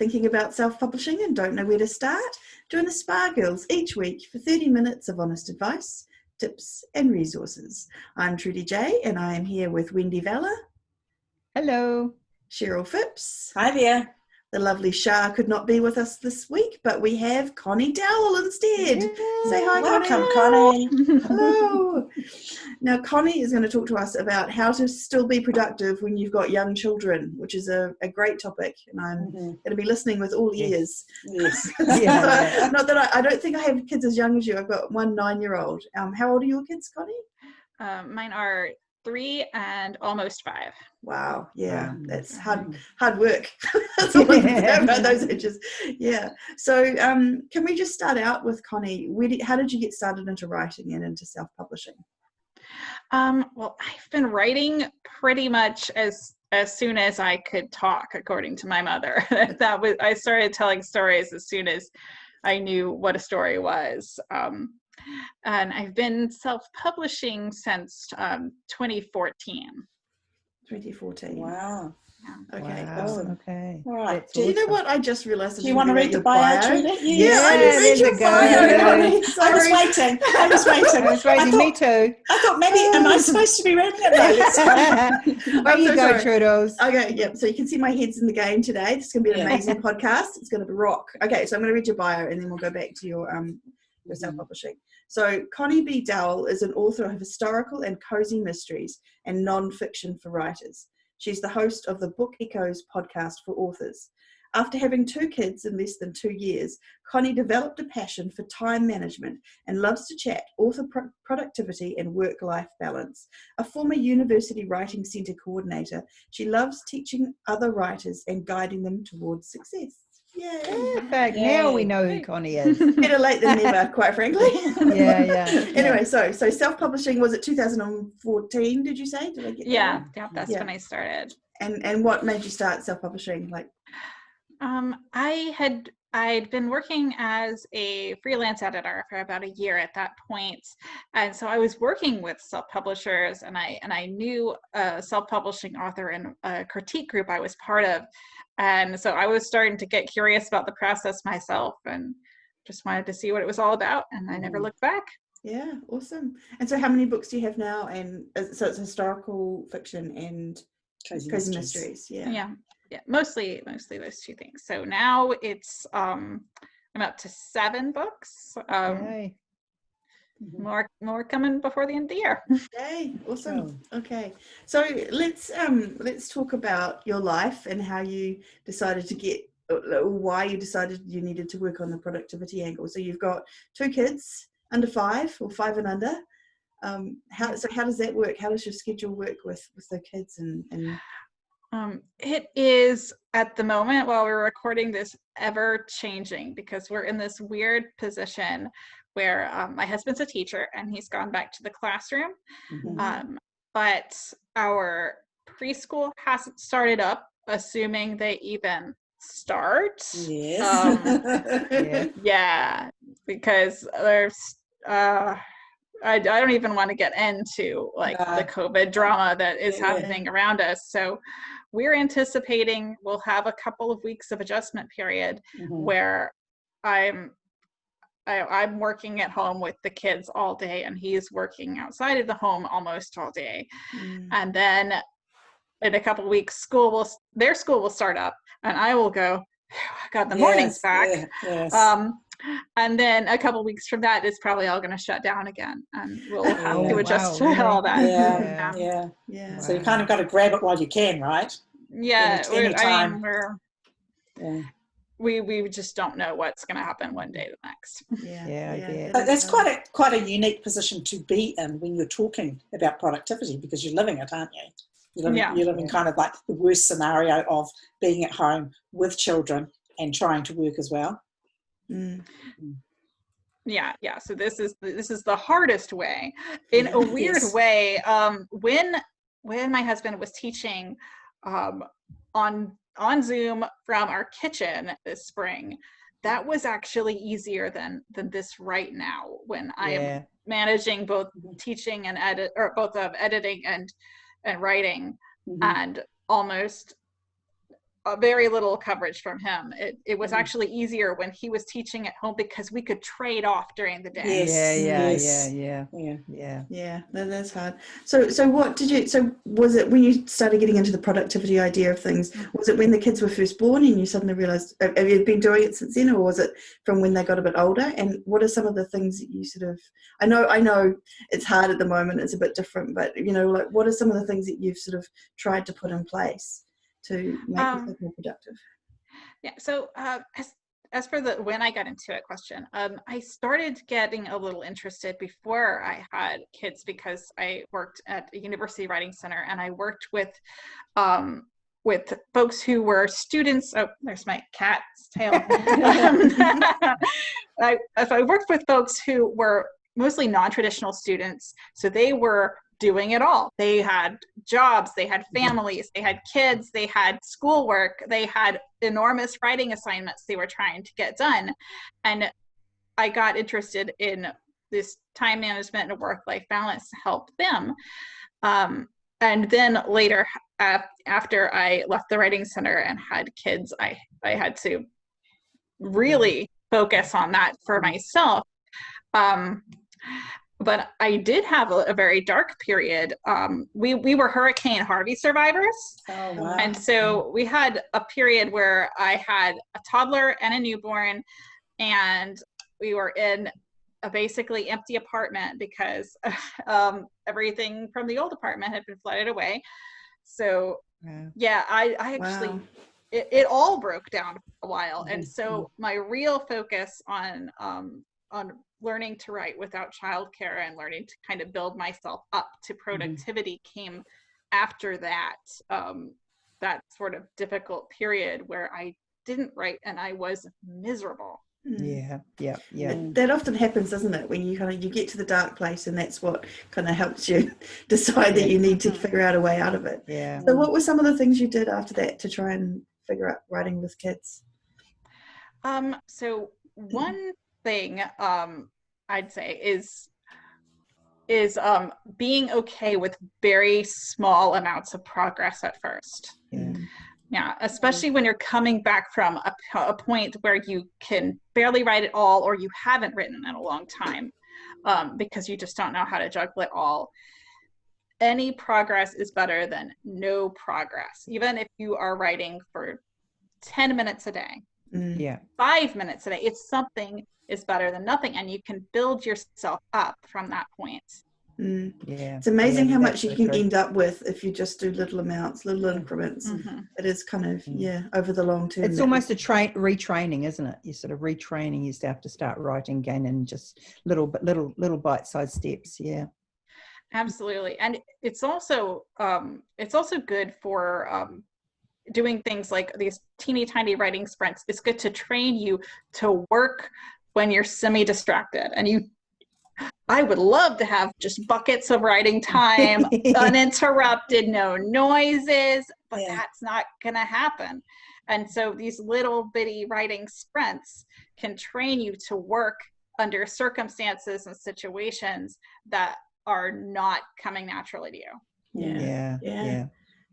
Thinking about self-publishing and don't know where to start? Join the Spa Girls each week for 30 minutes of honest advice, tips and resources. I'm Trudy J, and I am here with Wendy Vella. Hello. Cheryl Phipps. Hi there. The lovely Shah could not be with us this week, but we have Connie Dowell instead. Yay. Say hi, Welcome, Connie. Connie. Hello. Now, Connie is going to talk to us about how to still be productive when you've got young children, which is a great topic, and I'm going to be listening with all ears. Yes. So, not that I don't think I have kids as young as you. I've got one 9-year-old. How old are your kids, Connie? Mine are 3 and almost 5. Wow, yeah, that's hard work. That's all I can say about those ages. Yeah. So, can we just start out with Connie? How did you get started into writing and into self-publishing? Well, I've been writing pretty much as soon as I could talk, according to my mother. I started telling stories as soon as I knew what a story was. And I've been self-publishing since 2014. 2014. Wow. Yeah. Okay. Wow. Awesome. Okay. All right. Do you know what I just realised? Do you want to read the bio, Trudy? Yeah, I Yes, did read your bio, Connie. I was Sorry. waiting. I was waiting, me too. I thought maybe, am I supposed to be reading it? No, that's fine. There you so go, sorry. Trudeau's. Okay, yep. So you can see my head's in the game today. This is going to be an amazing podcast. It's going to rock. Okay, so I'm going to read your bio and then we'll go back to your self-publishing. So Connie B. Dowell is an author of historical and cozy mysteries and non-fiction for writers. She's the host of the Book Echoes podcast for authors. After having 2 kids in less than 2 years, Connie developed a passion for time management and loves to chat author productivity and work-life balance. A former university writing centre coordinator, she loves teaching other writers and guiding them towards success. Yay. Perfect. Now we know who Connie is. Better late than never, quite frankly. Yeah. Anyway, so self-publishing, was it 2014, did you say? Did I get that right? That's when I started. And what made you start self-publishing? I'd been working as a freelance editor for about a year at that point. And so I was working with self-publishers, and I knew a self-publishing author in a critique group I was part of. And so I was starting to get curious about the process myself and just wanted to see what it was all about. And I never looked back. Yeah, awesome. And so how many books do you have now? And so it's historical fiction and cozy mysteries. Yeah, mostly those 2 things. So now it's I'm up to 7 books. More coming before the end of the year. Yay, awesome. Okay, so let's talk about your life and how you decided why you decided you needed to work on the productivity angle. So you've got 2 kids under 5 or 5 and under. How does that work? How does your schedule work with the kids and it is, at the moment while we're recording this, ever changing, because we're in this weird position where my husband's a teacher and he's gone back to the classroom, but our preschool hasn't started up, assuming they even start. Yes. Yeah, because there's I don't even want to get into the COVID drama that is happening around us. So we're anticipating we'll have a couple of weeks of adjustment period where I'm working at home with the kids all day and he's working outside of the home almost all day. And then in a couple of weeks, their school will start up and I will go, I got the mornings back. And then a couple of weeks from that, it's probably all going to shut down again, and we'll have to adjust to all that. Yeah. So you kind of got to grab it while you can, right? Yeah. Anytime. We just don't know what's going to happen one day to the next. Yeah. That's quite a unique position to be in when you're talking about productivity, because you're living it, aren't you? You're living kind of like the worst scenario of being at home with children and trying to work as well. Yeah. So this is the hardest way. In a weird way, when my husband was teaching on Zoom from our kitchen this spring, that was actually easier than this right now, when I am managing both teaching and editing and writing, and almost very little coverage from him. It was actually easier when he was teaching at home because we could trade off during the day. Yeah. That's hard. So what did you? So was it when you started getting into the productivity idea of things? Was it when the kids were first born and you suddenly realized? Have you been doing it since then, or was it from when they got a bit older? And what are some of the things that you sort of? I know it's hard at the moment. It's a bit different, but like what are some of the things that you've sort of tried to put in place to make yourself more productive? Yeah. So as for the when I got into it question, I started getting a little interested before I had kids because I worked at a university writing center, and I worked with folks who were students. Oh, there's my cat's tail. I worked with folks who were mostly non-traditional students, so they were doing it all. They had jobs, they had families, they had kids, they had schoolwork, they had enormous writing assignments they were trying to get done. And I got interested in this time management and work-life balance to help them. And then later, after I left the writing center and had kids, I had to really focus on that for myself. But I did have a very dark period. We were Hurricane Harvey survivors. Oh, wow. And so we had a period where I had a toddler and a newborn, and we were in a basically empty apartment because everything from the old apartment had been flooded away. So yeah, I actually, it all broke down for a while. And so my real focus on learning to write without childcare and learning to kind of build myself up to productivity came after that, that sort of difficult period where I didn't write and I was miserable. Yeah. That often happens, doesn't it? When you get to the dark place, and that's what kind of helps you decide that you need to figure out a way out of it. Yeah. So what were some of the things you did after that to try and figure out writing with kids? So one thing I'd say is being okay with very small amounts of progress at first. Yeah, especially when you're coming back from a point where you can barely write it all, or you haven't written in a long time, because you just don't know how to juggle it all. Any progress is better than no progress, even if you are writing for 10 minutes a day. 5 minutes a day. It's something is better than nothing, and you can build yourself up from that point. It's amazing how much you can end up with if you just do little amounts, little increments. It is kind of over the long term. It's almost a retraining, isn't it? You're sort of retraining yourself to start writing again, and just little bite-sized steps. Yeah, absolutely. And it's also good for doing things like these teeny tiny writing sprints. It's good to train you to work when you're semi-distracted, and I would love to have just buckets of writing time, uninterrupted, no noises, but that's not going to happen. And so these little bitty writing sprints can train you to work under circumstances and situations that are not coming naturally to you. Yeah.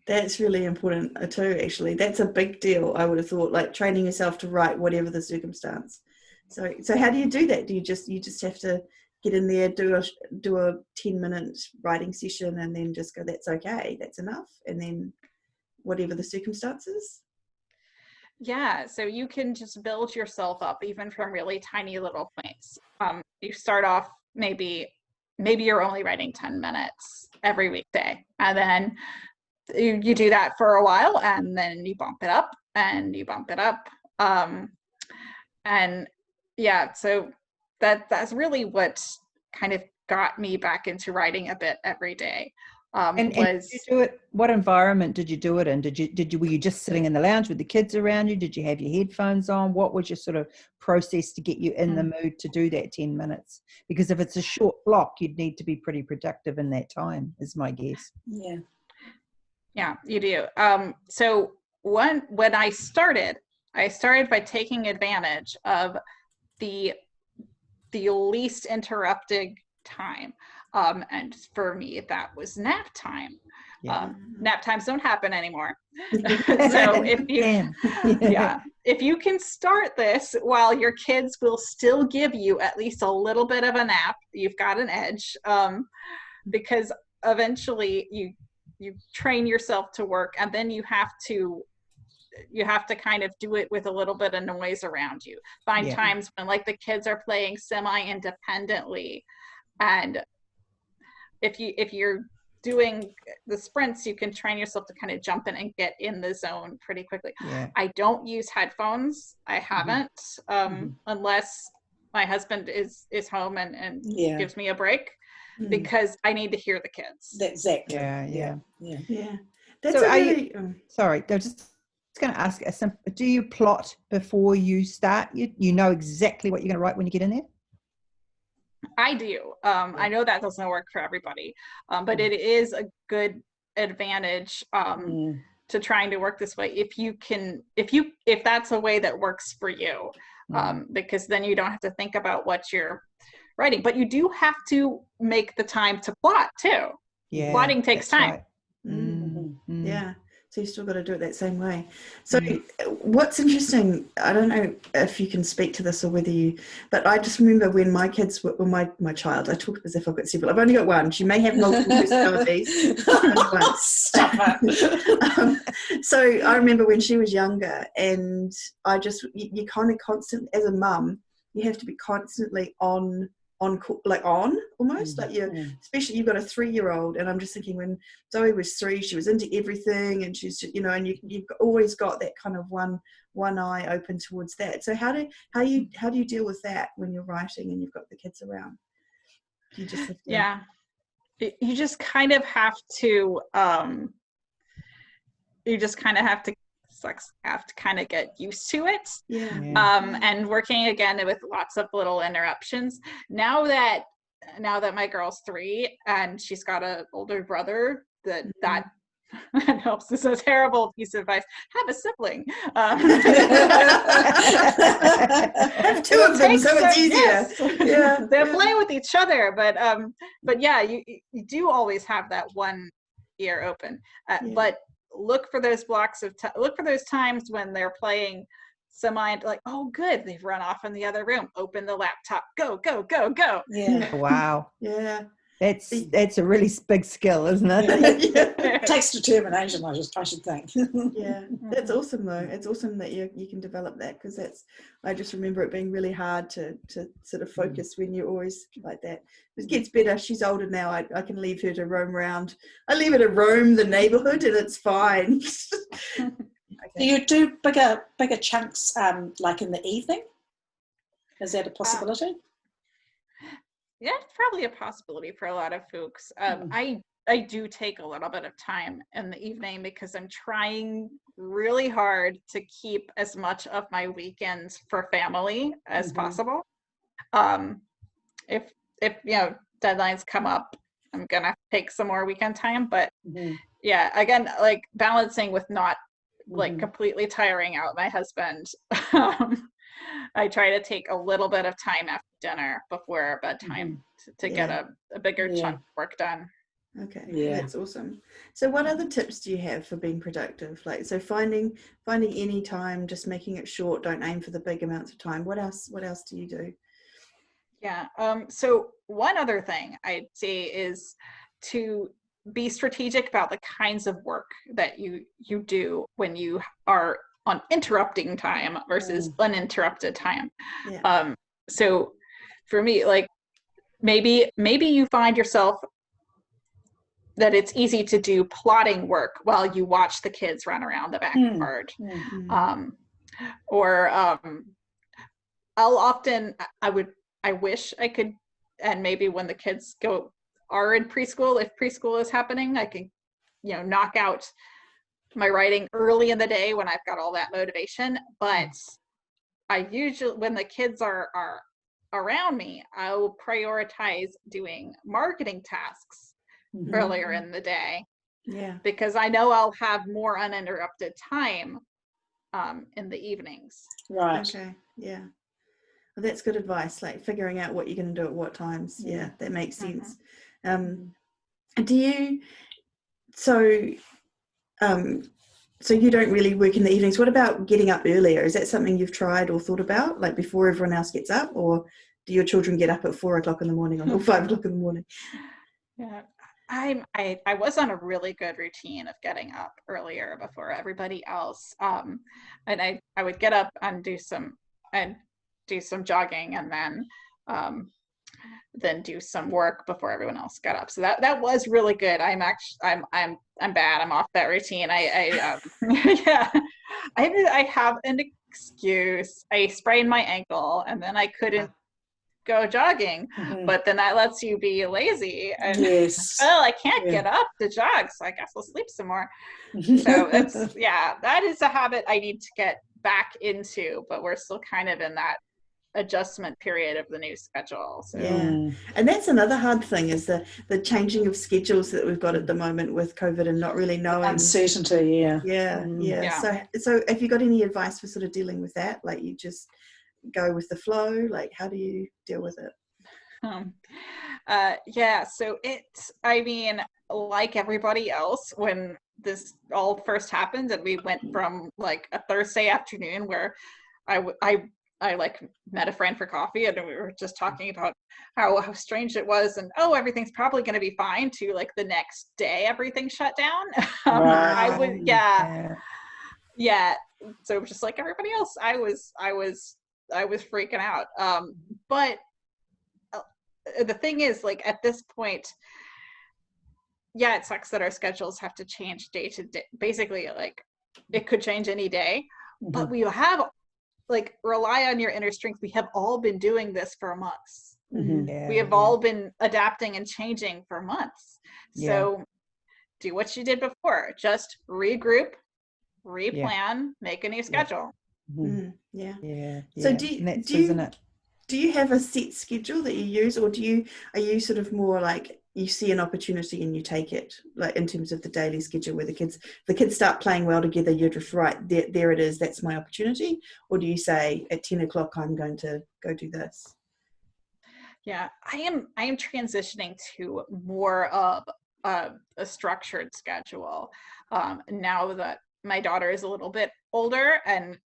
That's really important too, actually. That's a big deal, I would have thought, like training yourself to write whatever the circumstance. So how do you do that? Do you just have to get in there, do a 10-minute writing session, and then just go, that's okay, that's enough, and then whatever the circumstances? Yeah, so you can just build yourself up even from really tiny little points. You start off, maybe you're only writing 10 minutes every weekday, and then you do that for a while, and then you bump it up and you bump it up. And yeah, so that's really what kind of got me back into writing a bit every day. And did you do it? What environment did you do it in? Were you just sitting in the lounge with the kids around you? Did you have your headphones on? What was your sort of process to get you in the mood to do that 10 minutes? Because if it's a short block, you'd need to be pretty productive in that time, is my guess. Yeah, you do. So when I started by taking advantage of the least interrupted time. And for me, that was nap time. Nap times don't happen anymore. So if you can start this while your kids will still give you at least a little bit of a nap, you've got an edge, because eventually you train yourself to work, and then you have to kind of do it with a little bit of noise around you. Find times when like the kids are playing semi-independently, and if you're doing the sprints, you can train yourself to kind of jump in and get in the zone pretty quickly. I don't use headphones. I haven't, unless my husband is home and gives me a break, because I need to hear the kids. Exactly. Yeah. That's so sorry, I was just going to ask do you plot before you start? You know exactly what you're going to write when you get in there? I do. I know that doesn't work for everybody, but it is a good advantage to trying to work this way if that's a way that works for you, because then you don't have to think about what you're writing. But you do have to make the time to plot too. Plotting takes time. Right. Yeah. So you still got to do it that same way. So what's interesting, I don't know if you can speak to this or whether you, but I just remember when my kids were, my child, I talk as if I've got several, I've only got one. She may have multiple personalities. Stop it. So I remember when she was younger, and you kind of constantly, as a mum, you have to be constantly on almost like especially you've got a 3-year-old, and I'm just thinking when Zoe was 3, she was into everything, and she's, and you've always got that kind of one eye open towards that. So how do you deal with that when you're writing and you've got the kids around? You just have to, you just kind of have to kind of get used to it. And working again with lots of little interruptions. Now that my girl's 3 and she's got an older brother, that helps. This is a terrible piece of advice. Have a sibling. Have 2 of them, so it's easier. Yes. They're playing with each other, but yeah, you do always have that one ear open. But look for those blocks of look for those times when they're playing like, oh good, they've run off in the other room, open the laptop, go. Wow. That's a really big skill, isn't it? It takes determination, I should think. That's awesome though. It's awesome that you can develop that, because I just remember it being really hard to sort of focus when you're always like that. It gets better. She's older now. I can leave her to roam around. I leave her to roam the neighborhood and it's fine. Do you do bigger chunks like in the evening? Is that a possibility? Yeah, it's probably a possibility for a lot of folks. I do take a little bit of time in the evening because I'm trying really hard to keep as much of my weekends for family as possible. If deadlines come up, I'm gonna take some more weekend time. But yeah, again, like balancing with not like completely tiring out my husband. I try to take a little bit of time after dinner before bedtime to get a bigger chunk of work done. Okay, that's awesome. So what other tips do you have for being productive? Like, so finding any time, just making it short, don't aim for the big amounts of time. What else do you do? Yeah, so one other thing I'd say is to be strategic about the kinds of work that you do when you are on interrupting time versus uninterrupted time. So for me, like maybe you find yourself that it's easy to do plotting work while you watch the kids run around the backyard. Or I wish I could, and maybe when the kids are in preschool, if preschool is happening, I can, knock out my writing early in the day when I've got all that motivation. But I usually, when the kids are around me, I will prioritize doing marketing tasks earlier in the day. Because I know I'll have more uninterrupted time in the evenings. Right. Okay. Yeah. Well, that's good advice. Like figuring out what you're going to do at what times. Yeah, that makes sense. So you don't really work in the evenings. What about getting up earlier? Is that something you've tried or thought about, like before everyone else gets up, or do your children get up at 4 o'clock in the morning or 5 o'clock in the morning? Yeah, I was on a really good routine of getting up earlier before everybody else. And I would get up and do some jogging, and then do some work before everyone else got up. So that was really good. I'm bad. I'm off that routine. Yeah, I have an excuse. I sprained my ankle and then I couldn't go jogging, but then that lets you be lazy. And well, I can't get up to jog, so I guess I'll sleep some more. So that is a habit I need to get back into, but we're still kind of in that adjustment period of the new schedule. So. Yeah, and that's another hard thing, is the changing of schedules that we've got at the moment with COVID and not really knowing. Uncertainty, So have you got any advice for sort of dealing with that? Like, you just go with the flow? Like, how do you deal with it? So I mean, like everybody else, when this all first happened and we went from like a Thursday afternoon where I like met a friend for coffee and we were just talking about how strange it was, and everything's probably going to be fine, to like the next day everything shut down. I would so just like everybody else, I was freaking out. But the thing is, like, at this point, it sucks that our schedules have to change day to day. Basically, like, it could change any day, but we have, like, rely on your inner strength. We have all been doing this for months. We have all been adapting and changing for months. So do what you did before. Just regroup, replan, make a new schedule. So do you have a set schedule that you use, or are you sort of more like, you see an opportunity and you take it, like in terms of the daily schedule where the kids start playing well together, you're just right there it is, that's my opportunity? Or do you say at 10 o'clock I'm going to go do this? I am transitioning to more of a structured schedule now that my daughter is a little bit older, and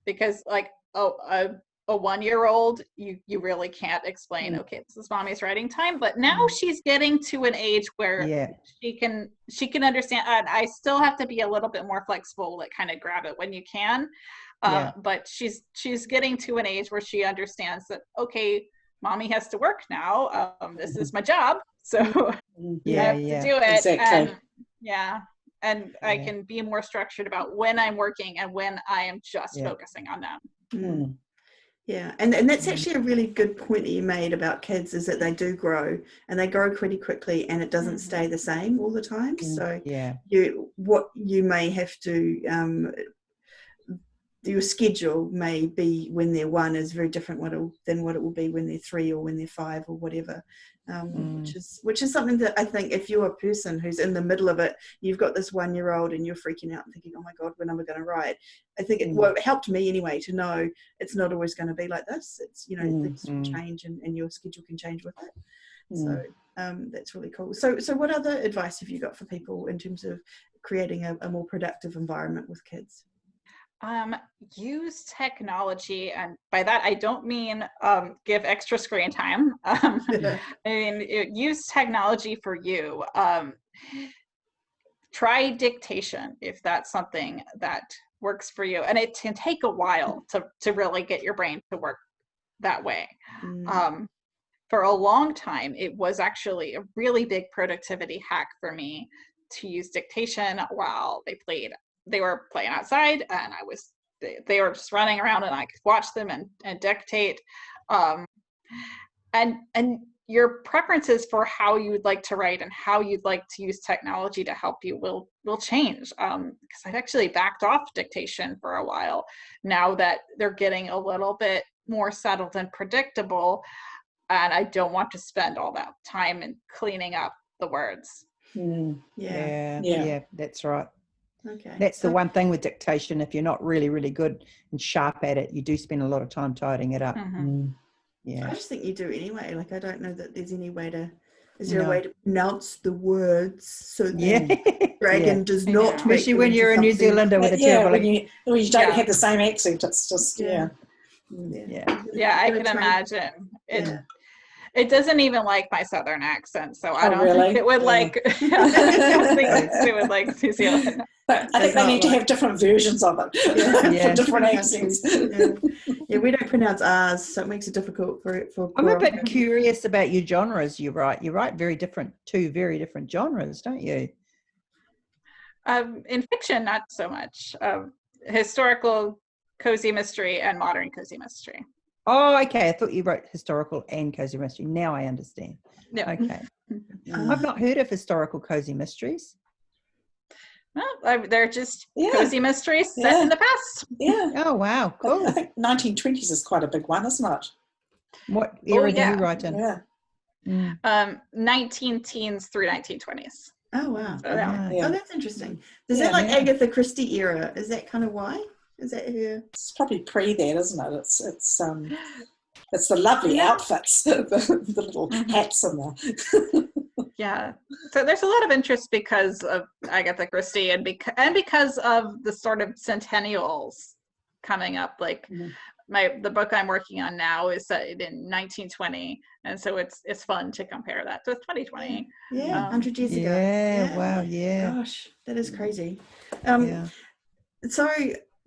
because like a 1-year-old, you really can't explain, okay, this is mommy's writing time, but now she's getting to an age where she can understand. And I still have to be a little bit more flexible, like kind of grab it when you can, but she's getting to an age where she understands that, okay, mommy has to work now, this is my job, so I have to do it. Exactly. And I can be more structured about when I'm working and when I am just focusing on them. Yeah, and that's actually a really good point that you made about kids, is that they do grow, and they grow pretty quickly, and it doesn't stay the same all the time. So you may have to, your schedule may be when they're 1 is very different than what it will be when they're 3 or when they're 5 or whatever. Which is something that I think, if you're a person who's in the middle of it, you've got this 1-year-old and you're freaking out and thinking, oh my God, when am I going to write? I think it helped me anyway to know it's not always going to be like this. It's, things will change and your schedule can change with it. So that's really cool. So what other advice have you got for people in terms of creating a more productive environment with kids? Use technology, and by that I don't mean give extra screen time. I mean, use technology for you. Try dictation if that's something that works for you, and it can take a while to really get your brain to work that way. For a long time, it was actually a really big productivity hack for me to use dictation while they were playing outside, and they were just running around, and I could watch them and dictate. And your preferences for how you would like to write and how you'd like to use technology to help you will change. Because I've actually backed off dictation for a while now that they're getting a little bit more settled and predictable, and I don't want to spend all that time in cleaning up the words. Yeah, that's right. Okay. That's the one thing with dictation. If you're not really, really good and sharp at it, you do spend a lot of time tidying it up. I just think you do anyway. Like, I don't know that there's any way to Is there a No. way to pronounce the words so that Yeah. dragon does not make Especially them when into you're a New something- Zealander with a Yeah, terrible when you don't have the same accent, it's just, Yeah. Yeah, I Gotta can train- imagine. Yeah. It doesn't even like my southern accent, so I Oh, don't really? think it would Yeah. like. I don't think it would like New Zealand. But I think Does they not need to like- have different versions of it Yeah. for different Countries. accents. Yeah, we don't pronounce R's, so it makes it difficult for I'm a poor bit Australians. curious about your genres you write. You write two very different genres, don't you? In fiction, not so much. Historical cozy mystery and modern cozy mystery. Oh, okay. I thought you wrote historical and cozy mystery. Now I understand. Yeah. Okay. I've not heard of historical cozy mysteries. Well, they're just Yeah. cozy mysteries set in the past. Yeah. Oh, wow. I Cool. think 1920s is quite a big one, isn't it? What era do yeah. you write in? Yeah. 19 teens through 1920s. Oh, wow. So, yeah. Yeah. Oh, that's interesting. Is Yeah, that like yeah. Agatha Christie era? Is that kind of why? Is that her? It's probably pre that, isn't it? It's the lovely outfits, the little hats and the Yeah. So there's a lot of interest because of Agatha Christie and because of the sort of centennials coming up. Like the book I'm working on now is set in 1920, and so it's fun to compare that to 2020. Yeah, 100 years ago. Yeah, wow, yeah. Gosh, that is crazy. Yeah. So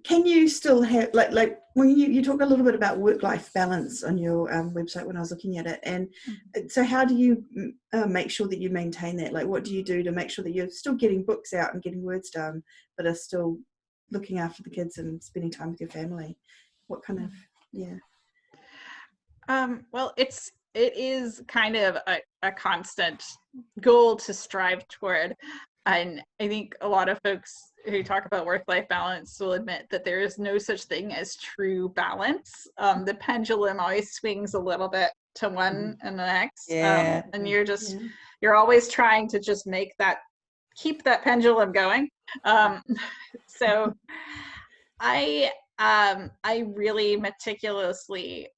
can you still have like when you talk a little bit about work-life balance on your website when I was looking at it, and so how do you make sure that you maintain that? Like, what do you do to make sure that you're still getting books out and getting words done, but are still looking after the kids and spending time with your family? What kind of Well, it is kind of a constant goal to strive toward. And I think a lot of folks who talk about work-life balance will admit that there is no such thing as true balance. The pendulum always swings a little bit to one and the next. Yeah. And you're always trying to just keep that pendulum going. So I really meticulously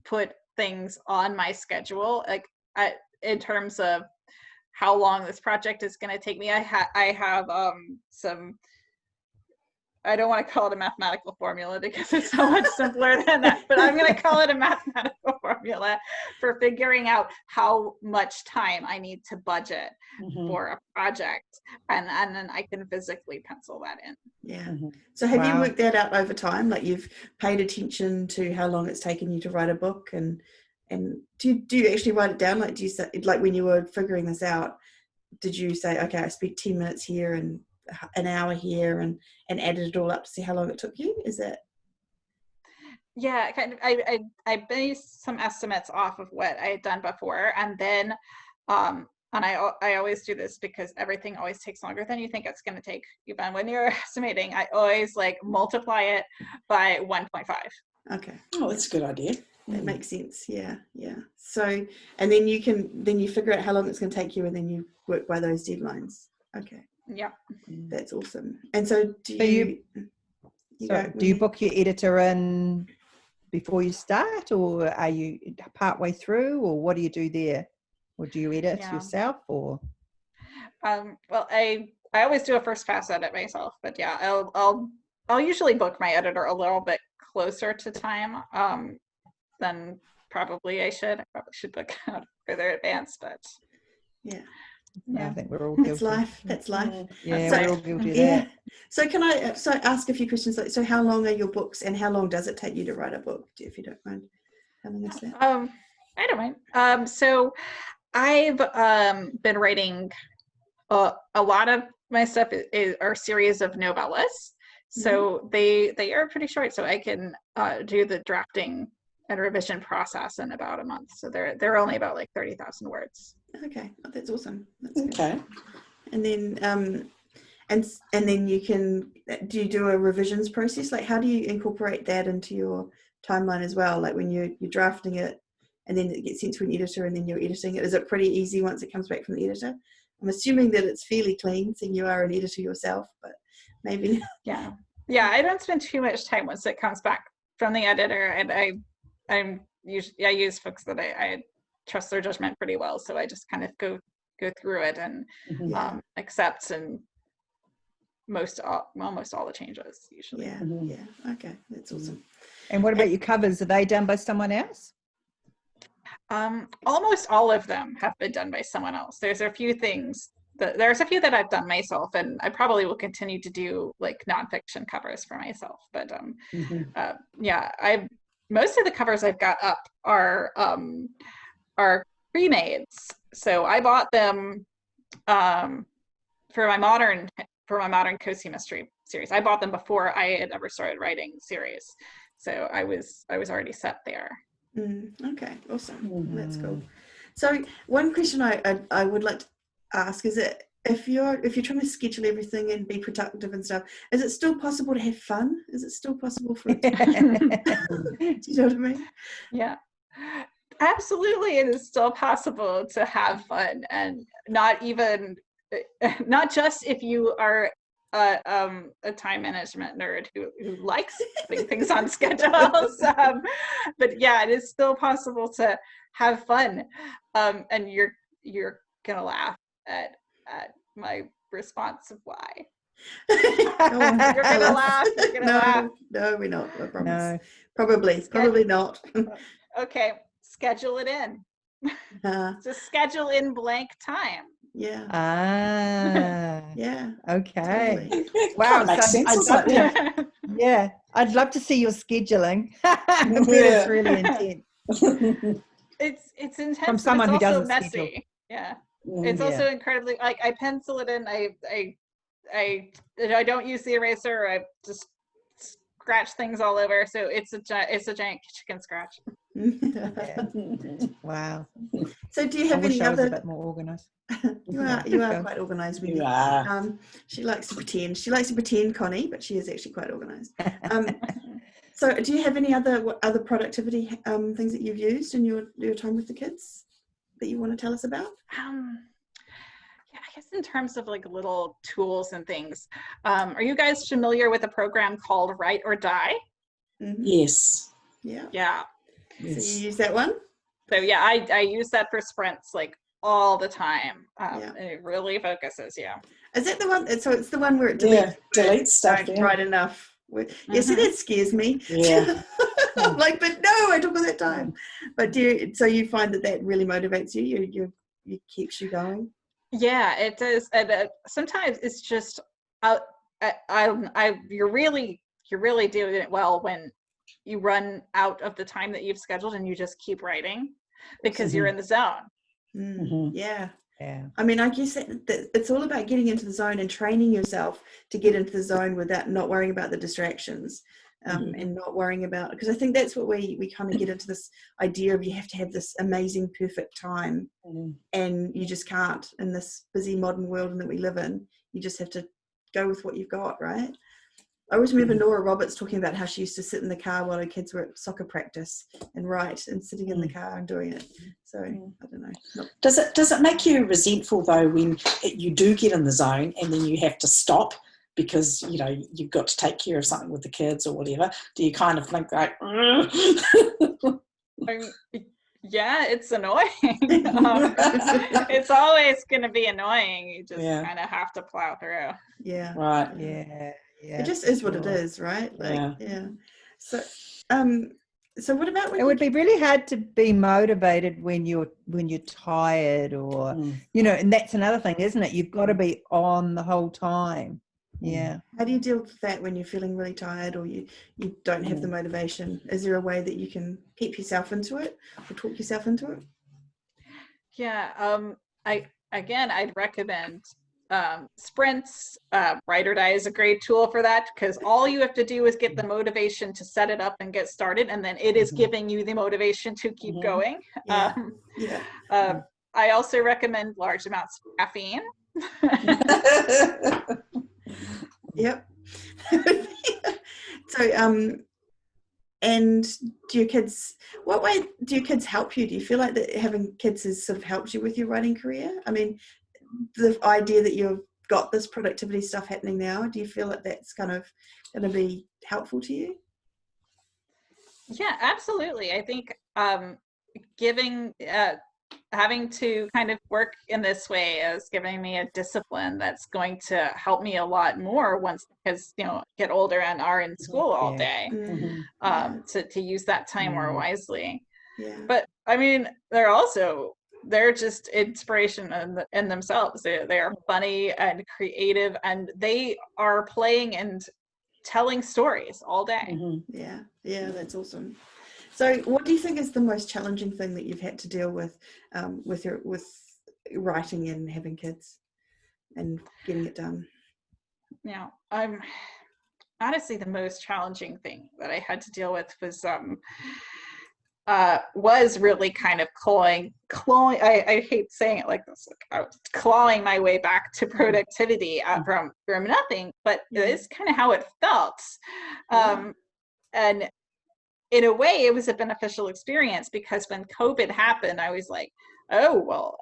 put things on my schedule, like in terms of how long this project is going to take me. I have some, I don't want to call it a mathematical formula because it's so much simpler than that, but I'm going to call it a mathematical formula for figuring out how much time I need to budget for a project, and then I can physically pencil that in. Yeah. So have you worked that out over time? Like, you've paid attention to how long it's taken you to write a book, and do you actually write it down? Like, do you say, like, when you were figuring this out, did you say, okay, I spent 10 minutes here and an hour here, and added it all up to see how long it took you? Is that? Yeah, kind of. I based some estimates off of what I had done before, and then and I always do this because everything always takes longer than you think it's going to take. Even when you're estimating, I always multiply it by 1.5. Okay. Oh, that's a good idea. That makes sense. Yeah. So, and then you figure out how long it's going to take you, and then you work by those deadlines. Okay. Yeah. That's awesome. And so do you book your editor in before you start, or are you partway through, or what do you do there? Or do you edit yourself, or? Well, I always do a first pass edit myself, but yeah, I'll usually book my editor a little bit closer to time than probably I should. I probably should book out further advance, but yeah. I think we're all guilty. That's life. Yeah, So, we're all guilty of that. So can I ask a few questions? Like, so how long are your books, and how long does it take you to write a book, if you don't mind? How long is that? I don't mind. So I've been writing a lot of my stuff are series of novellas. So they are pretty short, so I can do the drafting and revision process in about a month. So they're only about 30,000 words. Okay, that's awesome. That's good. Okay. And then and then do you do a revisions process? Like, how do you incorporate that into your timeline as well? Like, when you're drafting it and then it gets sent to an editor and then you're editing it, is it pretty easy once it comes back from the editor? I'm assuming that it's fairly clean, seeing you are an editor yourself, but maybe. Yeah, I don't spend too much time once it comes back from the editor, and I use books that I trust their judgment pretty well. So I just kind of go through it and accept and almost all the changes usually. Yeah. Okay, that's awesome. And what about your covers? Are they done by someone else? Almost all of them have been done by someone else. There's a few that I've done myself, and I probably will continue to do like nonfiction covers for myself. But most of the covers I've got up are pre-mades. So I bought them for my modern Cozy Mystery series. I bought them before I had ever started writing series, so I was already set there. Okay, awesome. That's cool. So one question I would like to ask is that if you're trying to schedule everything and be productive and stuff, is it still possible to have fun? Is it still possible for it to do you know what I mean? Yeah, absolutely. It is still possible to have fun, and not just if you are a time management nerd who likes putting things on schedules, but yeah, it is still possible to have fun, and you're gonna laugh at my response of why. You're gonna laugh. No, we're not. I promise. No. Probably not. Okay, schedule it in. Just schedule in blank time. Yeah. Yeah. Okay. Totally. Wow. Makes sense, I'd love to see your scheduling. It's really intense. It's intense from someone who doesn't messy. schedule. Yeah. It's also incredibly, like, I pencil it in. I don't use the eraser. I just scratch things all over. So it's a giant chicken scratch. Wow. So do you have any other? A bit more organized. You are quite organized. You are. She likes to pretend. She likes to pretend, Connie, but she is actually quite organized. So do you have any other productivity things that you've used in your time with the kids that you want to tell us about? Yeah, I guess in terms of like little tools and things, are you guys familiar with a program called Write or Die? Yes. Yeah. Yes. So you use that one? So yeah, I use that for sprints like all the time. And it really focuses. Yeah. Is that the one? So it's the one where it deletes stuff. Don't write enough. See, that scares me. Yeah. I'm like, but no, I took all that time. But so you find that really motivates you? You keeps you going? Yeah, it does. And sometimes it's just you're really doing it well when you run out of the time that you've scheduled and you just keep writing because you're in the zone. Yeah. I mean, I guess it's all about getting into the zone and training yourself to get into the zone without not worrying about the distractions, and not worrying about, because I think that's what we kind of get into this idea of you have to have this amazing, perfect time, and you just can't in this busy modern world that we live in. You just have to go with what you've got, right? I always remember Nora Roberts talking about how she used to sit in the car while her kids were at soccer practice and write, and sitting in the car and doing it. So I don't know. Does it make you resentful though when you do get in the zone and then you have to stop because you've got to take care of something with the kids or whatever? Do you kind of think like, yeah, it's annoying. It's always going to be annoying. You just kind of have to plow through. Yeah. Right. Yeah. It just is what it is, right? Like, So, so what about it would be really hard to be motivated when you're tired, or and that's another thing, isn't it? You've got to be on the whole time. Yeah. How do you deal with that when you're feeling really tired or you don't have the motivation? Is there a way that you can keep yourself into it or talk yourself into it? Yeah. I'd recommend sprints. Write or Die is a great tool for that, because all you have to do is get the motivation to set it up and get started, and then it is giving you the motivation to keep going. I also recommend large amounts of caffeine. Yep. So and what way do your kids help you? Do you feel like that having kids has sort of helped you with your writing career? I mean, the idea that you've got this productivity stuff happening now, do you feel like that's kind of going to be helpful to you? Yeah, absolutely. I think giving having to kind of work in this way is giving me a discipline that's going to help me a lot more once the kids, get older and are in school all day. To use that time more wisely. Yeah. But I mean, they're just inspiration in themselves. They are funny and creative, and they are playing and telling stories all day. Yeah, that's awesome. So what do you think is the most challenging thing that you've had to deal with writing and having kids and getting it done? Honestly, the most challenging thing that I had to deal with was really kind of clawing. I hate saying it like this. Like, I was clawing my way back to productivity from nothing, but it is kind of how it felt. And in a way, it was a beneficial experience, because when COVID happened, I was like, oh, well,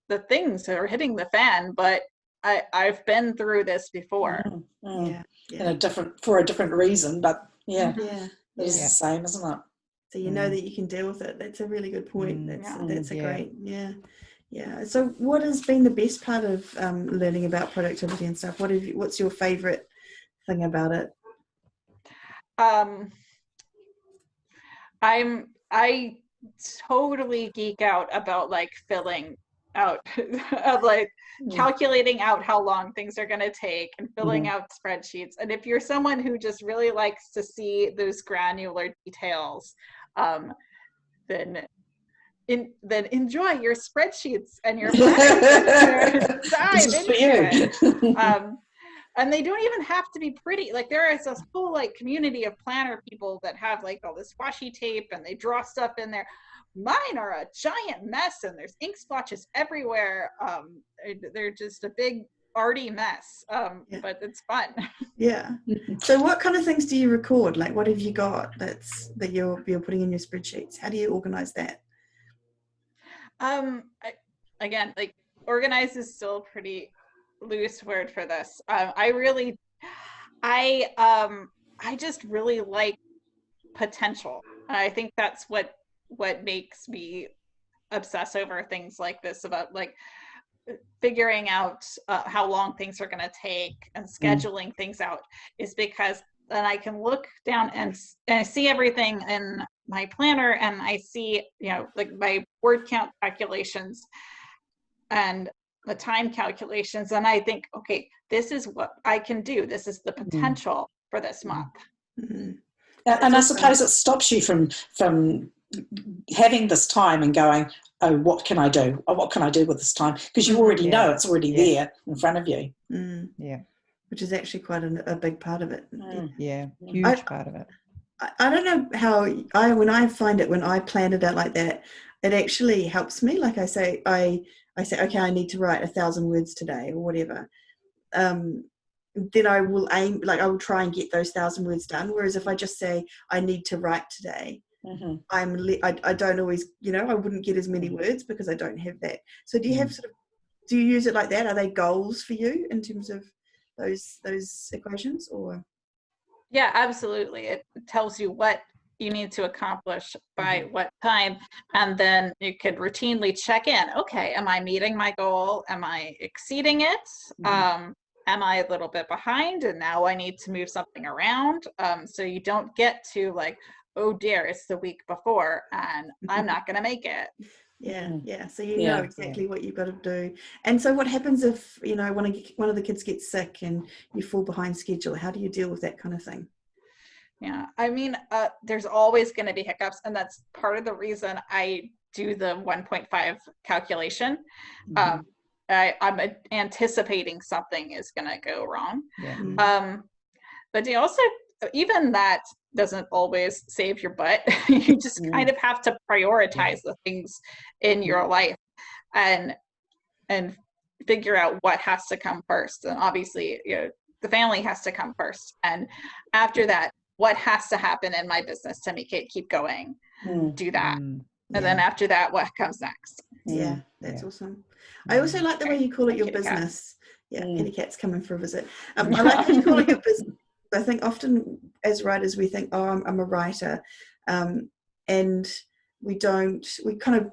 the things are hitting the fan, but I've been through this before. For a different reason, but it's the same, isn't it? So you know that you can deal with it. That's a really good point. That's a great, So what has been the best part of learning about productivity and stuff? What's your favorite thing about it? I totally geek out about like filling out of like calculating out how long things are going to take and filling out spreadsheets. And if you're someone who just really likes to see those granular details, then enjoy your spreadsheets and your planners. Dive into it. And they don't even have to be pretty. Like, there is a whole like community of planner people that have like all this washi tape and they draw stuff in there. Mine are a giant mess and there's ink splotches everywhere. They're just a big arty mess, but it's fun. Yeah. So what kind of things do you record? Like, what have you got that you're putting in your spreadsheets? How do you organize that? Again, like, organize is still a pretty loose word for this. I just really like potential. I think that's what makes me obsess over things like this, about like figuring out how long things are going to take and scheduling things out, is because then I can look down and I see everything in my planner, and I see, like my word count calculations and the time calculations, and I think, okay, this is what I can do. This is the potential for this month. And I suppose it stops you from having this time and going, oh, what can I do? Or what can I do with this time? Because you already know it's already there in front of you. Which is actually quite a big part of it. Huge part of it. I don't know how when I plan it out like that, it actually helps me. Like I say, okay, I need to write 1,000 words today or whatever. Then I will aim, like I will try and get those 1,000 words done. Whereas if I just say I need to write today, I don't always, I wouldn't get as many words because I don't have that. So do you have do you use it like that? Are they goals for you in terms of those equations, or? Yeah, absolutely. It tells you what you need to accomplish by what time, and then you could routinely check in. Okay, am I meeting my goal? Am I exceeding it? Am I a little bit behind and now I need to move something around? So you don't get to like, oh dear, it's the week before and I'm not going to make it. So you know exactly what you've got to do. And so what happens if one of the kids gets sick and you fall behind schedule? How do you deal with that kind of thing? I mean, there's always going to be hiccups, and that's part of the reason I do the 1.5 calculation. I'm anticipating something is going to go wrong. But you also, even that doesn't always save your butt. You just kind of have to prioritize the things in your life and figure out what has to come first. And obviously, the family has to come first. And after that, what has to happen in my business to make it keep going? Do that. And then after that, what comes next? That's awesome. I also like the way you call it your business. Kitty Cat's coming for a visit. I like how you call it your business. I think often as writers we think, oh, I'm a writer, and we kind of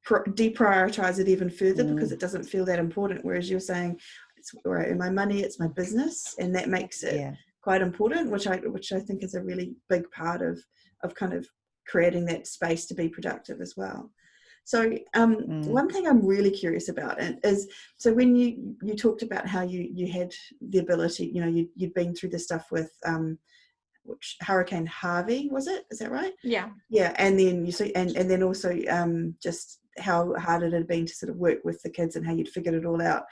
deprioritize it even further because it doesn't feel that important. Whereas you're saying, it's where I earn my money, it's my business, and that makes it quite important, which I think is a really big part of kind of creating that space to be productive as well. So one thing I'm really curious about is, so when you talked about how you had the ability, you'd been through the stuff with which Hurricane Harvey, was it? Is that right? Yeah. Yeah, and then you see, and then also just how hard it had been to sort of work with the kids and how you'd figured it all out,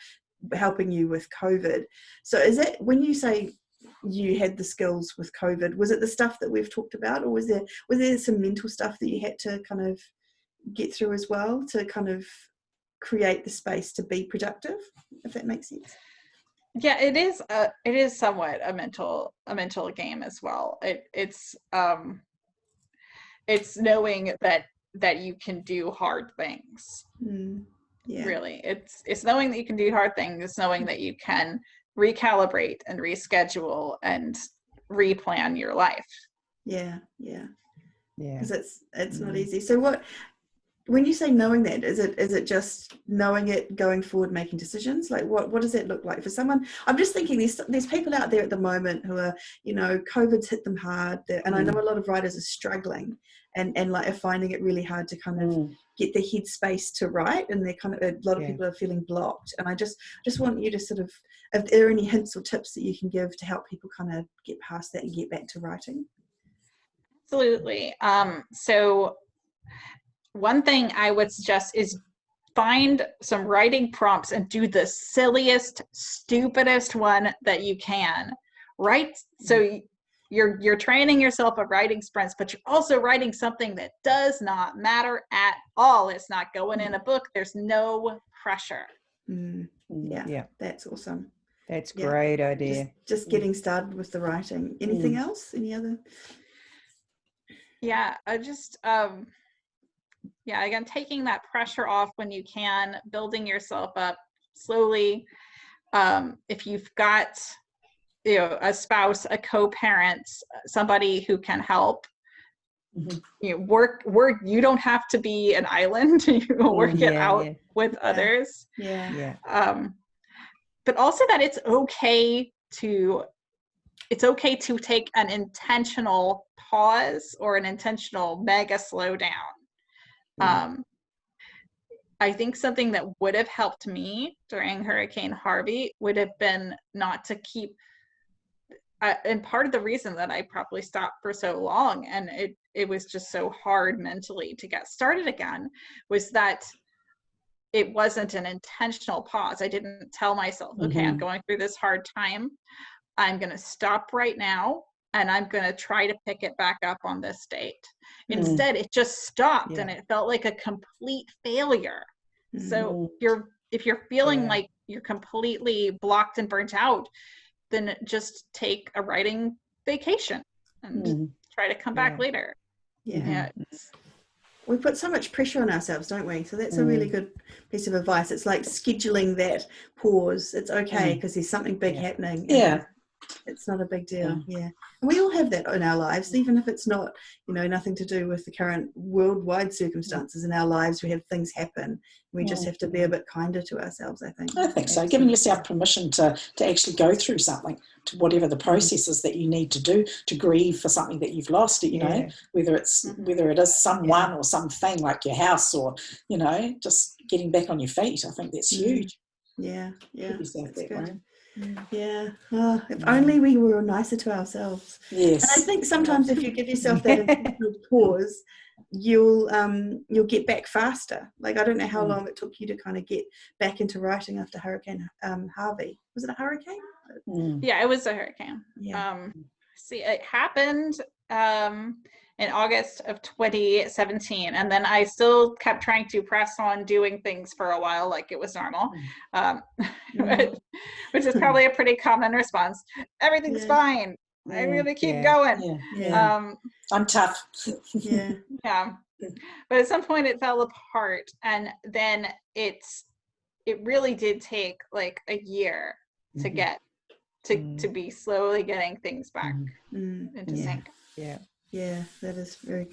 helping you with COVID. So is it, when you say you had the skills with COVID, was it the stuff that we've talked about, or was there some mental stuff that you had to kind of get through as well to kind of create the space to be productive, if that makes sense? Yeah, it is somewhat a mental game as well. It's knowing that you can do hard things. Yeah. Really, it's knowing that you can do hard things. It's knowing that you can recalibrate and reschedule and replan your life. Yeah. Because it's not Mm. easy. So when you say knowing that, is it just knowing it going forward, making decisions? Like what does that look like for someone? I'm just thinking there's people out there at the moment who are, COVID's hit them hard, and I know a lot of writers are struggling and like are finding it really hard to kind of get their head space to write, and they're kind of, a lot of people are feeling blocked. And I just want you to sort of, if there are any hints or tips that you can give to help people kind of get past that and get back to writing. Absolutely. So one thing I would suggest is find some writing prompts and do the silliest, stupidest one that you can. Right? So you're training yourself of writing sprints, but you're also writing something that does not matter at all. It's not going in a book. There's no pressure. Yeah, that's awesome. That's a great idea. Just getting started with the writing. Anything else? Any other? Yeah, I just again, taking that pressure off when you can, building yourself up slowly. If you've got a spouse, a co-parent, somebody who can help, work, you don't have to be an island. You work it out with others. But also that it's okay to take an intentional pause or an intentional mega slowdown. I think something that would have helped me during Hurricane Harvey would have been not to keep, and part of the reason that I probably stopped for so long, and it was just so hard mentally to get started again, was that it wasn't an intentional pause. I didn't tell myself, okay, I'm going through this hard time. I'm going to stop right now, and I'm going to try to pick it back up on this date. Instead, it just stopped, and it felt like a complete failure. So if you're feeling like you're completely blocked and burnt out, then just take a writing vacation and try to come back later. We put so much pressure on ourselves, don't we? So that's a really good piece of advice. It's like scheduling that pause. It's okay because there's something big happening. It's not a big deal. And we all have that in our lives, even if it's not, nothing to do with the current worldwide circumstances in our lives. We have things happen. We just have to be a bit kinder to ourselves, I think. I think so. Giving yourself permission to actually go through something, to whatever the process is that you need to do to grieve for something that you've lost, whether it is someone or something like your house or, just getting back on your feet. I think that's huge. That's good. If only we were nicer to ourselves. And I think sometimes if you give yourself that intentional pause, you'll get back faster. Like, I don't know how long it took you to kind of get back into writing after Hurricane Harvey. Was it a hurricane? Yeah, it was a hurricane. It happened in August of 2017, and then I still kept trying to press on doing things for a while like it was normal, which is probably a pretty common response. Everything's fine. I'm gonna keep going. I'm tough. But at some point it fell apart, and then it really did take like a year to get to be slowly getting things back into sync. Yeah, that is very,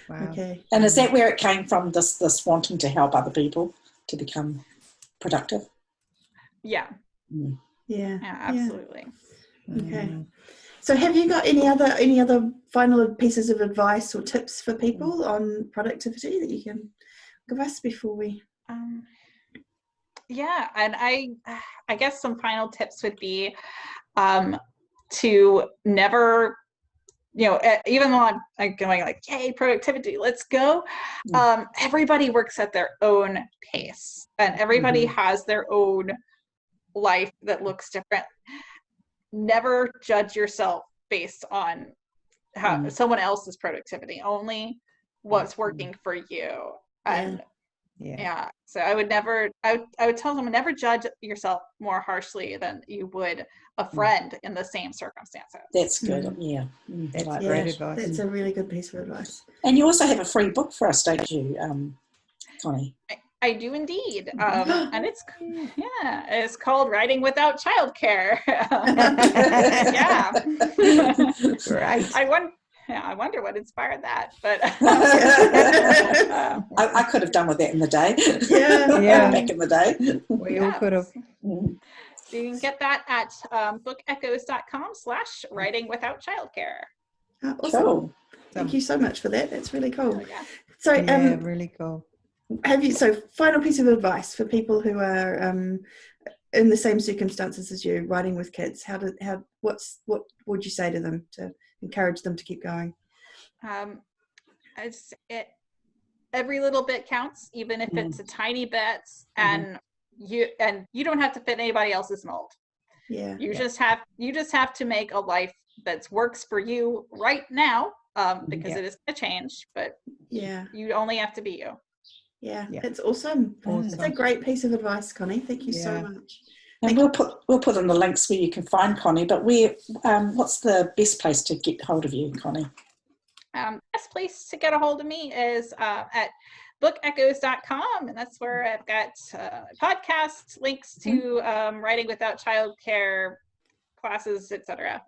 Wow. Okay. And is that where it came from, this wanting to help other people to become productive? Yeah. Mm. Yeah. Yeah, absolutely. Okay. So have you got any other final pieces of advice or tips for people on productivity that you can give us before we? Yeah, and I guess some final tips would be to never, even though I'm going like, yay, productivity, let's go. Everybody works at their own pace, and everybody has their own life that looks different. Never judge yourself based on how someone else's productivity, only what's working for you. And so I would tell them, never judge yourself more harshly than you would a friend in the same circumstances. That's good. That's great advice. That's a really good piece of advice. And you also have a free book for us, don't you, Connie? I do indeed, and it's called Writing Without Childcare. Right. I wonder what inspired that, but I could have done with that in the day. Back in the day. We all could have. So you can get that at bookechoes.com/writing without childcare. Awesome. Cool. Thank you so much for that. That's really cool. So really cool. Final piece of advice for people who are in the same circumstances as you, writing with kids. What would you say to them to encourage them to keep going? Every little bit counts, even if it's a tiny bit, and you don't have to fit anybody else's mold. You just have to make a life that works for you right now, because it is going to change, but you only have to be you. It's awesome. It's a great piece of advice, Connie. Thank you so much. And we'll put in the links where you can find Connie, but what's the best place to get hold of you, Connie? Best place to get a hold of me is at bookechoes.com, and that's where I've got podcasts, links to Writing Without Childcare classes, etc.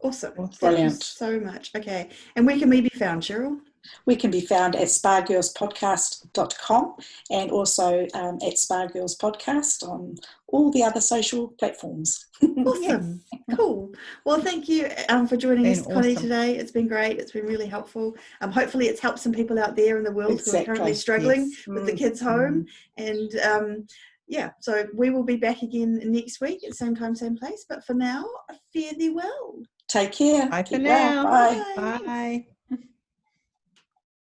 Awesome. Brilliant. Thank you so much. Okay. And where can we be found, Cheryl? We can be found at spargirlspodcast.com and also at Spargirls Podcast on all the other social platforms. Awesome. Cool. Well, thank you for joining us, Connie, today. It's been great. It's been really helpful. Hopefully it's helped some people out there in the world who are currently struggling with the kids home. And so we will be back again next week at same time, same place. But for now, fare thee well. Take care. Bye for Keep now. well. Bye. Bye.